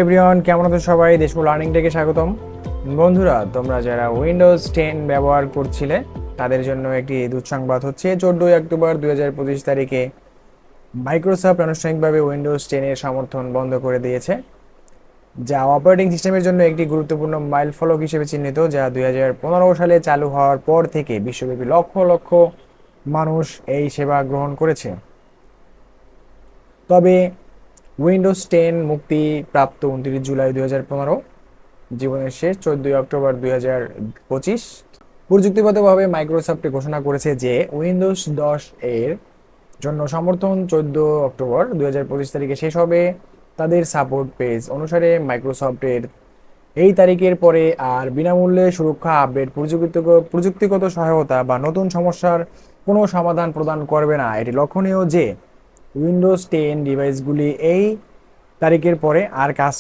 Everyone, কেমন আছো সবাই? দেশমু লার্নিং থেকে স্বাগতম। বন্ধুরা, তোমরা যারা উইন্ডোজ 10 ব্যবহার করছিলে তাদের জন্য একটি দুঃসংবাদ হচ্ছে 14 অক্টোবর 2025 তারিখে মাইক্রোসফট আনুষ্ঠানিকভাবে উইন্ডোজ 10 এর সমর্থন বন্ধ করে দিয়েছে, যা অপারেটিং সিস্টেমের জন্য একটি গুরুত্বপূর্ণ মাইলফলক হিসেবে চিহ্নিত, যা 2015 সালে চালু হওয়ার পর থেকে বিশ্বব্যাপী লক্ষ লক্ষ মানুষ এই সেবা গ্রহণ করেছে। তবে উইন্ডোজ 10 মুক্তি প্রাপ্ত 29 জুলাই 2015, জীবনের শেষ 14 অক্টোবর 2025। প্রযুক্তিগতভাবে মাইক্রোসফট ঘোষণা করেছে যে উইন্ডোজ 10 এর জন্য সমর্থন 14 অক্টোবর 2025 তারিখে শেষ হবে। তাদের সাপোর্ট পেজ অনুসারে মাইক্রোসফটের এই তারিখের পরে আর বিনামূল্যে সুরক্ষা আপডেট, প্রযুক্তিগত সহায়তা বা নতুন সমস্যার কোনো সমাধান প্রদান করবে না। এটি লক্ষণীয় যে উইন্ডোজ 10 ডিভাইসগুলি এই তারিখের পরে আর কাজ